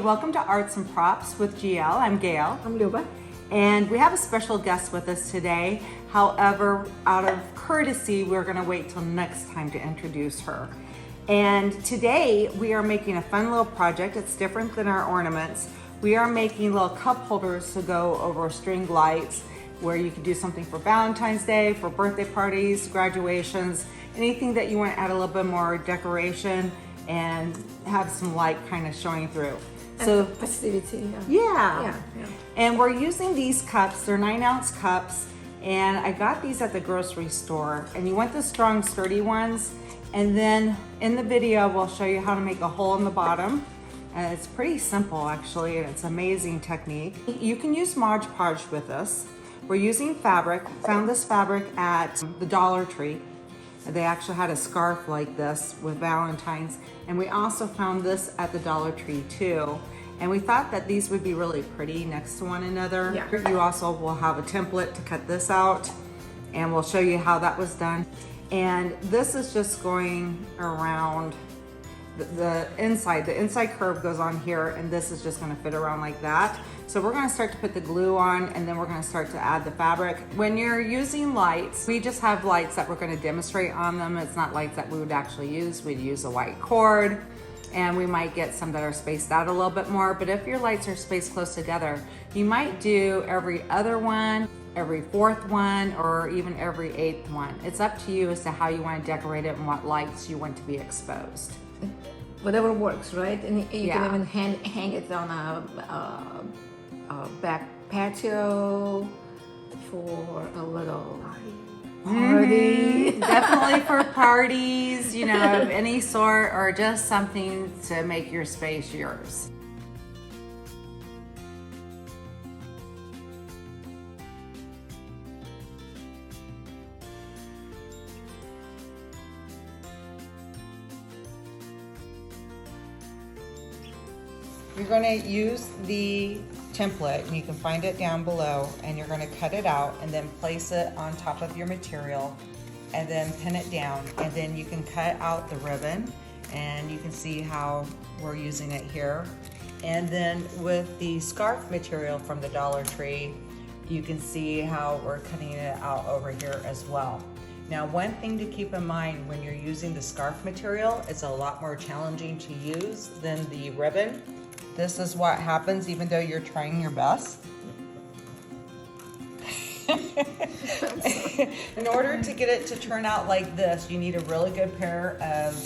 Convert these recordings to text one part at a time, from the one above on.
welcome to Arts and Props with GL. I'm Gail. I'm Luba. And we have a special guest with us today. However, out of courtesy, we're gonna wait till next time to introduce her. And today we are making a fun little project. It's different than our ornaments. We are making little cup holders to go over string lights where you can do something for Valentine's Day, for birthday parties, graduations, anything that you want to add a little bit more decoration and have some light kind of showing through. So festivity. Yeah. And we're using these cups. They're 9-ounce cups, and I got these at the grocery store. And you want the strong, sturdy ones. And then in the video, we'll show you how to make a hole in the bottom. And it's pretty simple actually, and it's an amazing technique. You can use Mod Podge with this. We're using fabric. Found this fabric at the Dollar Tree. They actually had a scarf like this with Valentine's. And we also found this at the Dollar Tree too. And we thought that these would be really pretty next to one another. Yeah. You also will have a template to cut this out, and we'll show you how that was done. And this is just going around the inside curve goes on here, and this is just gonna fit around like that. So we're gonna start to put the glue on, and then we're gonna start to add the fabric. When you're using lights, we just have lights that we're gonna demonstrate on them. It's not lights that we would actually use. We'd use a white cord, and we might get some that are spaced out a little bit more. But if your lights are spaced close together, you might do every other one, every fourth one, or even every 8th one. It's up to you as to how you wanna decorate it and what lights you want to be exposed. Whatever works, right? And you Yeah. can even hang it on a back patio for a little party. Definitely for parties, you know, of any sort, or just something to make your space yours. You're going to use the template, and you can find it down below, and you're going to cut it out and then place it on top of your material and then pin it down, and then you can cut out the ribbon, and you can see how we're using it here. And then with the scarf material from the Dollar Tree, you can see how we're cutting it out over here as well. Now, one thing to keep in mind when you're using the scarf material, it's a lot more challenging to use than the ribbon. This is what happens even though you're trying your best. In order to get it to turn out like this, you need a really good pair of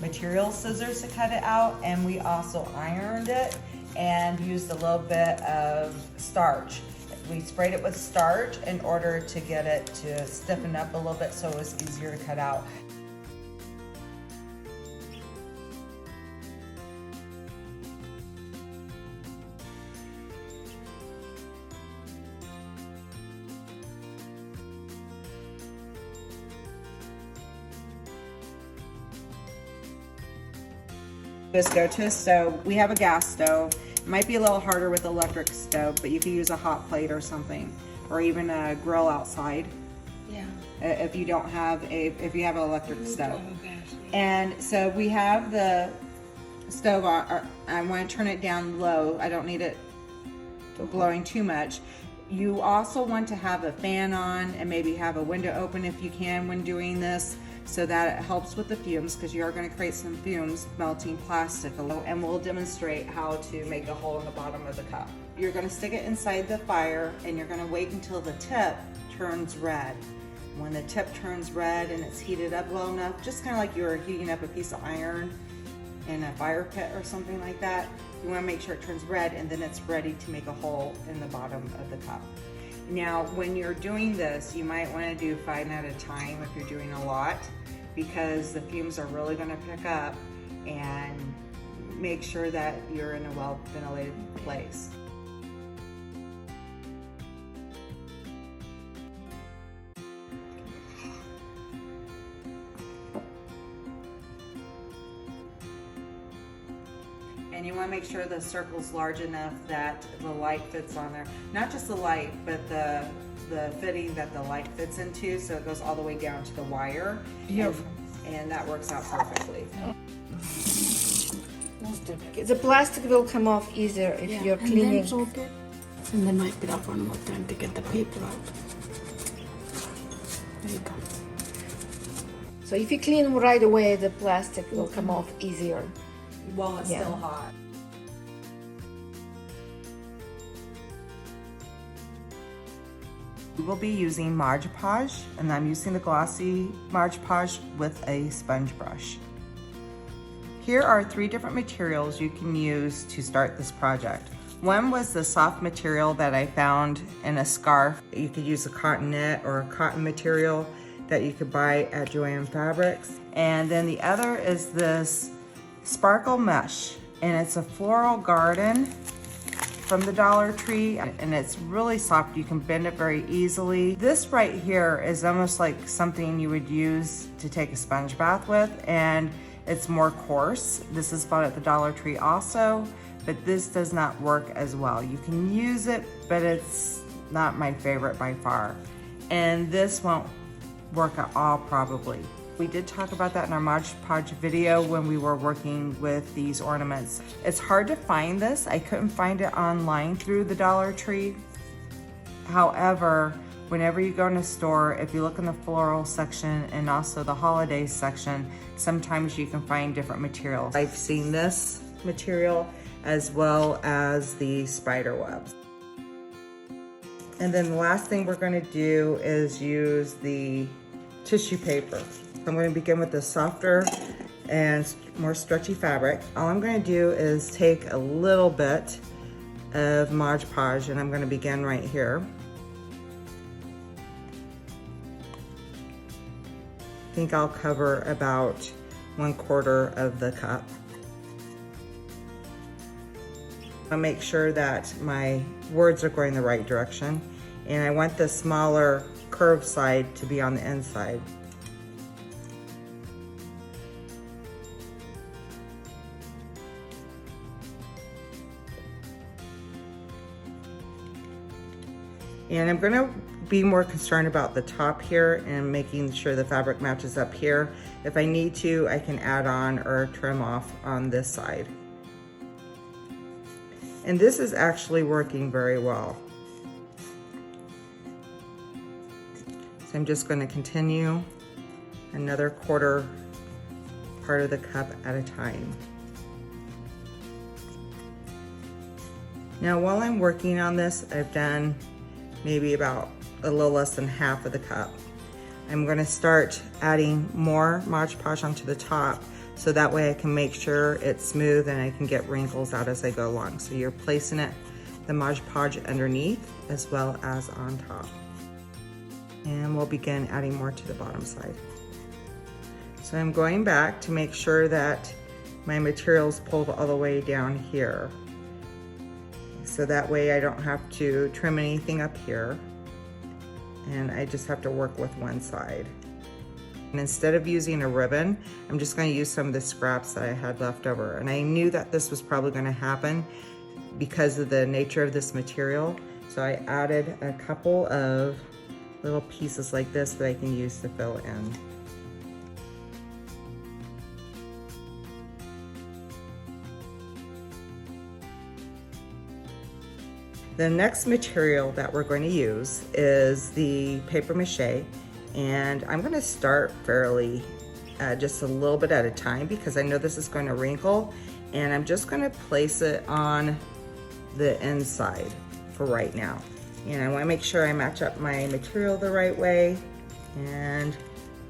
material scissors to cut it out, and we also ironed it and used a little bit of starch. We sprayed it with starch in order to get it to stiffen up a little bit so it was easier to cut out. Just go to a stove. We have a gas stove. It might be a little harder with electric stove, but you can use a hot plate or something, or even a grill outside. Yeah. If you don't have if you have an electric stove. And so we have the stove on. I want to turn it down low. I don't need it blowing too much. You also want to have a fan on and maybe have a window open if you can when doing this, so that it helps with the fumes, because you are going to create some fumes melting plastic. And we'll demonstrate how to make a hole in the bottom of the cup. You're going to stick it inside the fire, and you're going to wait until the tip turns red. When the tip turns red and it's heated up well enough, just kind of like you're heating up a piece of iron in a fire pit or something like that, you want to make sure it turns red, and then it's ready to make a hole in the bottom of the cup. Now, when you're doing this, you might want to do 5 at a time if you're doing a lot, because the fumes are really going to pick up, and make sure that you're in a well ventilated place. And you want to make sure the circle's large enough that the light fits on there. Not just the light, but the fitting that the light fits into, so it goes all the way down to the wire. Beautiful. And that works out perfectly. plastic. The plastic will come off easier if you're cleaning. And then soak it. And then wipe it off one more time to get the paper out. There you go. So if you clean right away, the plastic will come off easier. While it's Yeah. still hot. We will be using Mod Podge, and I'm using the glossy Mod Podge with a sponge brush. Here are 3 different materials you can use to start this project. One was the soft material that I found in a scarf. You could use a cotton knit or a cotton material that you could buy at Joann Fabrics. And then the other is this sparkle mesh, and it's a floral garden from the Dollar Tree, and it's really soft. You can bend it very easily. This right here is almost like something you would use to take a sponge bath with, and it's more coarse. This is bought at the Dollar Tree also, but this does not work as well. You can use it, but it's not my favorite by far. And this won't work at all probably. We did talk about that in our Mod Podge video when we were working with these ornaments. It's hard to find this. I couldn't find it online through the Dollar Tree. However, whenever you go in a store, if you look in the floral section and also the holidays section, sometimes you can find different materials. I've seen this material as well as the spider webs. And then the last thing we're going to do is use the tissue paper. I'm going to begin with the softer and more stretchy fabric. All I'm going to do is take a little bit of Mod Podge, and I'm going to begin right here. I think I'll cover about 1/4 of the cup. I'll make sure that my words are going the right direction, and I want the smaller curved side to be on the inside. And I'm gonna be more concerned about the top here and making sure the fabric matches up here. If I need to, I can add on or trim off on this side. And this is actually working very well. So I'm just gonna continue another 1/4 part of the cup at a time. Now while I'm working on this, I've done maybe about a little less than half of the cup. I'm gonna start adding more Mod Podge onto the top, so that way I can make sure it's smooth and I can get wrinkles out as I go along. So you're placing it, the Mod Podge underneath as well as on top. And we'll begin adding more to the bottom side. So I'm going back to make sure that my material's pulled all the way down here. So that way I don't have to trim anything up here, and I just have to work with one side. And instead of using a ribbon, I'm just going to use some of the scraps that I had left over. And I knew that this was probably going to happen because of the nature of this material. So I added a couple of little pieces like this that I can use to fill in. The next material that we're going to use is the paper mache, and I'm going to start fairly just a little bit at a time because I know this is going to wrinkle, and I'm just going to place it on the inside for right now. And I want to make sure I match up my material the right way, and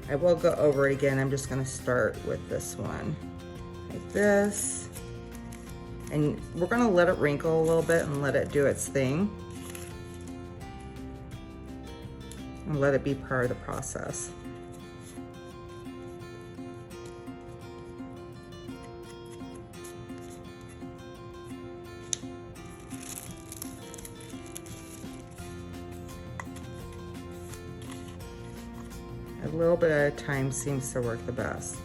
I will go over it again. I'm just going to start with this one like this. And we're gonna let it wrinkle a little bit and let it do its thing. And let it be part of the process. A little bit at a time seems to work the best.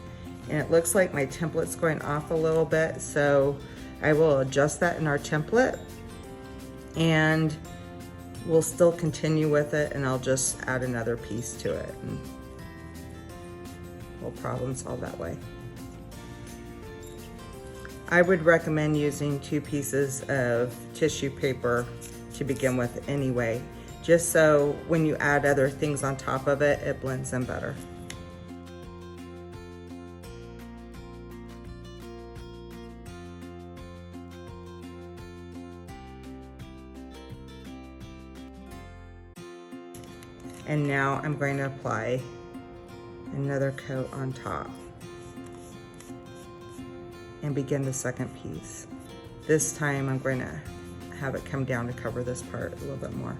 And it looks like my template's going off a little bit, so I will adjust that in our template, and we'll still continue with it, and I'll just add another piece to it, and we'll problem solve that way. I would recommend using 2 pieces of tissue paper to begin with anyway, just so when you add other things on top of it, it blends in better. And now I'm going to apply another coat on top and begin the second piece. This time I'm going to have it come down to cover this part a little bit more.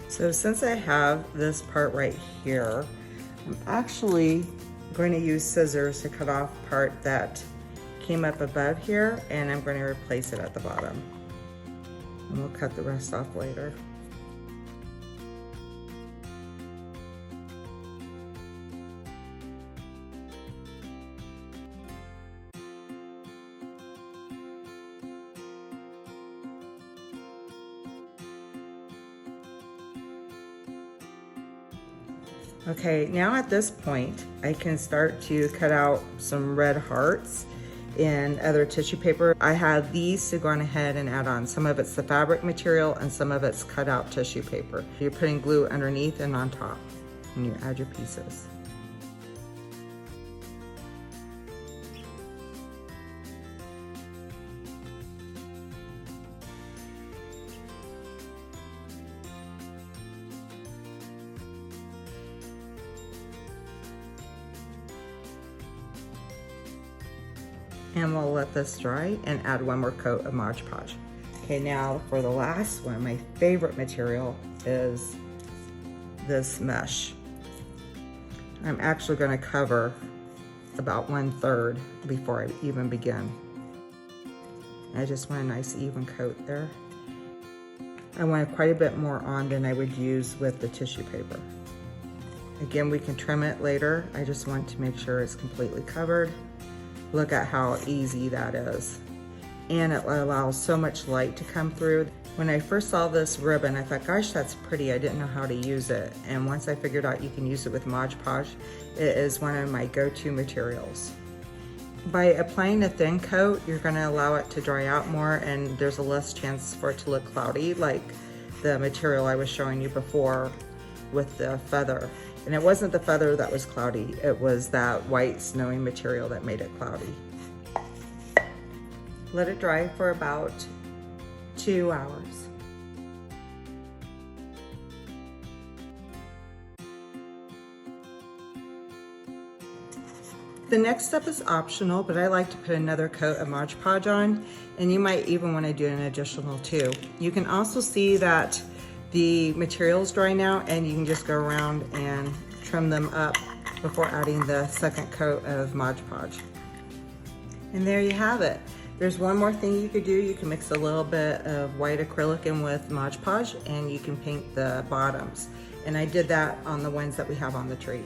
So since I have this part right here, I'm actually going to use scissors to cut off part that came up above here, and I'm going to replace it at the bottom. And we'll cut the rest off later. Okay, now at this point, I can start to cut out some red hearts in other tissue paper. I have these to go on ahead and add on. Some of it's the fabric material and some of it's cut out tissue paper. You're putting glue underneath and on top, and you add your pieces. And we'll let this dry and add one more coat of Mod Podge. Okay, now for the last one, my favorite material is this mesh. I'm actually gonna cover about 1/3 before I even begin. I just want a nice even coat there. I want quite a bit more on than I would use with the tissue paper. Again, we can trim it later. I just want to make sure it's completely covered. Look at how easy that is. And it allows so much light to come through. When I first saw this ribbon, I thought, gosh, that's pretty. I didn't know how to use it. And once I figured out you can use it with Mod Podge, it is one of my go-to materials. By applying a thin coat, you're gonna allow it to dry out more, and there's a less chance for it to look cloudy, like the material I was showing you before with the feather. And it wasn't the feather that was cloudy, it was that white snowy material that made it cloudy. Let it dry for about 2 hours. The next step is optional, but I like to put another coat of Mod Podge on, and you might even want to do an additional 2. You can also see that the material's dry now, and you can just go around and trim them up before adding the second coat of Mod Podge. And there you have it. There's one more thing you could do. You can mix a little bit of white acrylic in with Mod Podge, and you can paint the bottoms. And I did that on the ones that we have on the tree.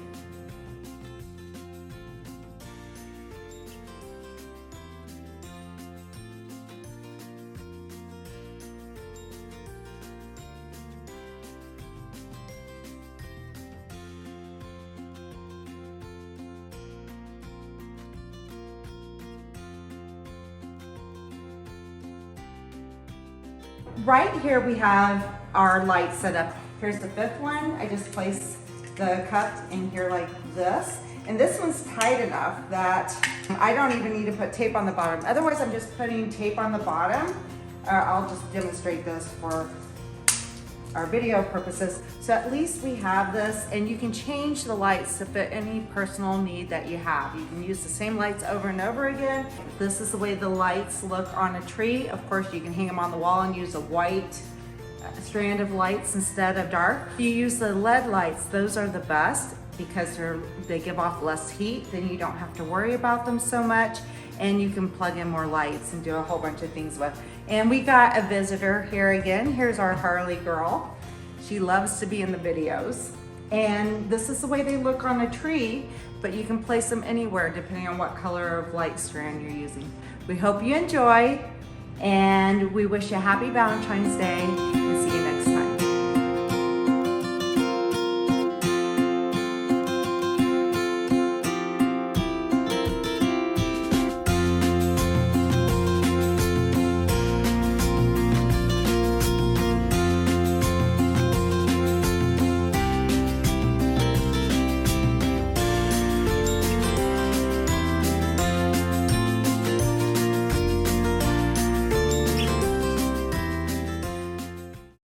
Right here we have our light set up. Here's the 5th one. I just placed the cup in here like this. And this one's tight enough that I don't even need to put tape on the bottom. Otherwise, I'm just putting tape on the bottom. I'll just demonstrate this for our video purposes. So at least we have this, and you can change the lights to fit any personal need that you have. You can use the same lights over and over again. This is the way the lights look on a tree. Of course, you can hang them on the wall and use a white strand of lights instead of dark. If you use the LED lights, those are the best because they give off less heat. Then you don't have to worry about them so much, and you can plug in more lights and do a whole bunch of things with. And we got a visitor here again. Here's our Harley girl. She loves to be in the videos. And this is the way they look on a tree, but you can place them anywhere depending on what color of light strand you're using. We hope you enjoy, and we wish you a happy Valentine's Day.